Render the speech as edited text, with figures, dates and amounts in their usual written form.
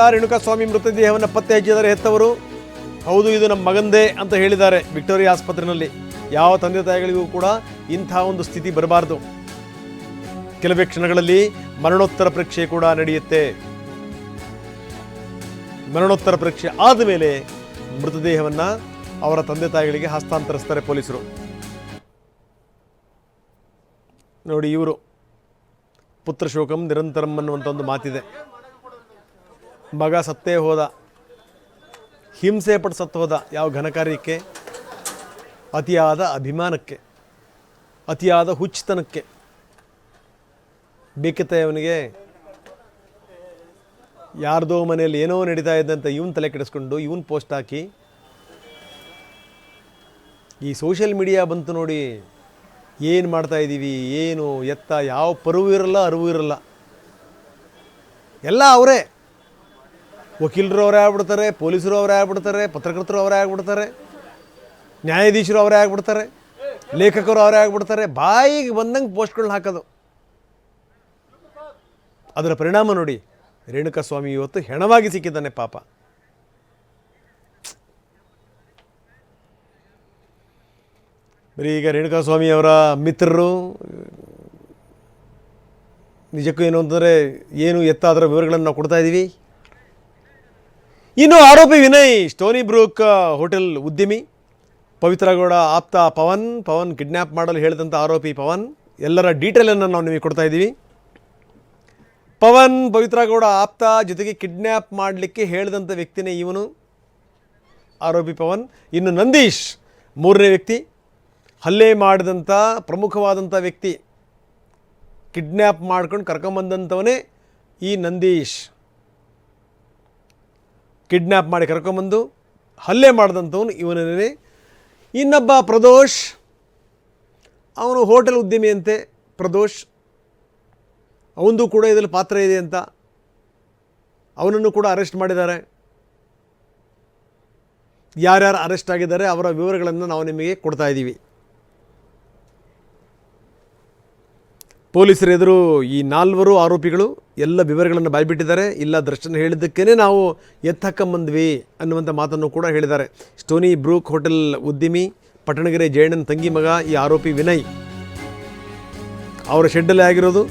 ರೇಣುಕಾಸ್ವಾಮಿ ಮೃತದೇಹವನ್ನು ಪತ್ತೆ ಹಚ್ಚಿದ್ದಾರೆ ಹೆತ್ತವರು. ಹೌದು, ಇದು ನಮ್ಮ ಮಗಂದೇ ಅಂತ ಹೇಳಿದ್ದಾರೆ ವಿಕ್ಟೋರಿಯಾ ಆಸ್ಪತ್ರೆಯಲ್ಲಿ. ಯಾವ ತಂದೆ ತಾಯಿಗಳಿಗೂ ಕೂಡ ಇಂಥ ಒಂದು ಸ್ಥಿತಿ ಬರಬಾರ್ದು. ಕೆಲವೇ ಕ್ಷಣಗಳಲ್ಲಿ ಮರಣೋತ್ತರ ಪರೀಕ್ಷೆ ಕೂಡ ನಡೆಯುತ್ತೆ. ಮರಣೋತ್ತರ ಪರೀಕ್ಷೆ ಆದ ಮೇಲೆ ಮೃತದೇಹವನ್ನು ಅವರ ತಂದೆ ತಾಯಿಗಳಿಗೆ ಹಸ್ತಾಂತರಿಸ್ತಾರೆ ಪೊಲೀಸರು. ನೋಡಿ, ಇವರು ಪುತ್ರ ಶೋಕಂ ನಿರಂತರಂ ಅನ್ನುವಂಥ ಒಂದು ಮಾತಿದೆ. ಮಗ ಸತ್ತೇ ಹೋದ, ಹಿಂಸೆ ಪಟ್ಟು ಸತ್ತು ಹೋದ. ಯಾವ ಘನಕಾರ್ಯಕ್ಕೆ? ಅತಿಯಾದ ಅಭಿಮಾನಕ್ಕೆ, ಅತಿಯಾದ ಹುಚ್ಚುತನಕ್ಕೆ. ಬೇಕಿತ್ತೆ ಅವನಿಗೆ ಯಾರ್ದೋ ಮನೆಯಲ್ಲಿ ಏನೋ ನಡೀತಾ ಇದ್ದಂತ ಇವನ್ ತಲೆ ಕೆಡಿಸ್ಕೊಂಡು ಇವನ್ ಪೋಸ್ಟ್ ಹಾಕಿ. ಈ ಸೋಷಿಯಲ್ ಮೀಡಿಯಾ ಬಂತು ನೋಡಿ, ಏನು ಮಾಡ್ತಾ ಇದ್ದೀವಿ, ಏನು ಎತ್ತ, ಯಾವ ಪರುವು ಇರಲ್ಲ, ಅರಿವು ಇರಲ್ಲ. ಎಲ್ಲ ಅವರೇ, ವಕೀಲರು ಅವರೇ ಆಗ್ಬಿಡ್ತಾರೆ, ಪೊಲೀಸರು ಅವರೇ ಆಗ್ಬಿಡ್ತಾರೆ, ಪತ್ರಕರ್ತರು ಅವರೇ ಆಗ್ಬಿಡ್ತಾರೆ, ನ್ಯಾಯಾಧೀಶರು ಅವರೇ ಆಗ್ಬಿಡ್ತಾರೆ, ಲೇಖಕರು ಅವರೇ ಆಗ್ಬಿಡ್ತಾರೆ. ಬಾಯಿಗೆ ಬಂದಂಗೆ ಪೋಸ್ಟ್ಗಳನ್ನ ಹಾಕೋದು. ಅದರ ಪರಿಣಾಮ ನೋಡಿ, ರೇಣುಕಾಸ್ವಾಮಿ ಇವತ್ತು ಹೆಣವಾಗಿ ಸಿಕ್ಕಿದ್ದಾನೆ ಪಾಪ. ಬರೀ ಈಗ ರೇಣುಕಾಸ್ವಾಮಿ ಅವರ ಮಿತ್ರರು ನಿಜಕ್ಕೂ ಏನು ಅಂತಂದರೆ ಏನು ಎತ್ತ ಅದರ ವಿವರಗಳನ್ನು ನಾವು ಕೊಡ್ತಾ ಇದ್ದೀವಿ. ಇನ್ನು ಆರೋಪಿ ವಿನಯ್, ಸ್ಟೋನಿ ಬ್ರೂಕ್ ಹೋಟೆಲ್ ಉದ್ಯಮಿ, ಪವಿತ್ರ ಗೌಡ ಆಪ್ತ ಪವನ್ ಕಿಡ್ನ್ಯಾಪ್ ಮಾಡಲು ಹೇಳಿದಂಥ ಆರೋಪಿ ಪವನ್, ಎಲ್ಲರ ಡೀಟೇಲನ್ನು ನಾವು ನಿಮಗೆ ಕೊಡ್ತಾ ಇದ್ದೀವಿ. ಪವನ್ ಪವಿತ್ರ ಗೌಡ ಆಪ್ತ, ಜೊತೆಗೆ ಕಿಡ್ನ್ಯಾಪ್ ಮಾಡಲಿಕ್ಕೆ ಹೇಳಿದಂಥ ವ್ಯಕ್ತಿನೇ ಇವನು, ಆರೋಪಿ ಪವನ್. ಇನ್ನು ನಂದೀಶ್ ಮೂರನೇ ವ್ಯಕ್ತಿ, ಹಲ್ಲೆ ಮಾಡಿದಂಥ ಪ್ರಮುಖವಾದಂಥ ವ್ಯಕ್ತಿ. ಕಿಡ್ನ್ಯಾಪ್ ಮಾಡ್ಕೊಂಡು ಕರ್ಕೊಂಬಂದಂಥವನೇ ಈ ನಂದೀಶ್. ಕಿಡ್ನ್ಯಾಪ್ ಮಾಡಿ ಕರ್ಕೊಂಬಂದು ಹಲ್ಲೆ ಮಾಡಿದಂಥವನು ಇವನೇ. ಇನ್ನೊಬ್ಬ ಪ್ರದೋಷ್, ಅವನು ಹೋಟೆಲ್ ಉದ್ಯಮಿ ಅಂತೆ. ಪ್ರದೋಷ್ ಅವನದು ಕೂಡ ಇದರಲ್ಲಿ ಪಾತ್ರ ಇದೆ ಅಂತ ಅವನನ್ನು ಕೂಡ ಅರೆಸ್ಟ್ ಮಾಡಿದ್ದಾರೆ. ಯಾರ್ಯಾರು ಅರೆಸ್ಟ್ ಆಗಿದ್ದಾರೆ ಅವರ ವಿವರಗಳನ್ನು ನಾವು ನಿಮಗೆ ಕೊಡ್ತಾ ಇದ್ದೀವಿ. ಪೊಲೀಸರ ಎದುರು ಈ 4 ಆರೋಪಿಗಳು ಎಲ್ಲ ವಿವರಗಳನ್ನು ಬಾಯ್ಬಿಟ್ಟಿದ್ದಾರೆ. ಇಲ್ಲ, ದರ್ಶನ್ ಹೇಳಿದ್ದಕ್ಕೇ ನಾವು ಎತ್ತಕ್ಕಂಬಂದ್ವಿ ಅನ್ನುವಂಥ ಮಾತನ್ನು ಕೂಡ ಹೇಳಿದ್ದಾರೆ. ಸ್ಟೋನಿ ಬ್ರೂಕ್ ಹೋಟೆಲ್ ಉದ್ಯಮಿ, ಪಟ್ಟಣಗೆರೆ ಜಯಣ್ಣನ ತಂಗಿ ಮಗ ಈ ಆರೋಪಿ ವಿನಯ್. ಅವರ ಶೆಡ್ಡಲ್ಲೇ ಆಗಿರೋದು.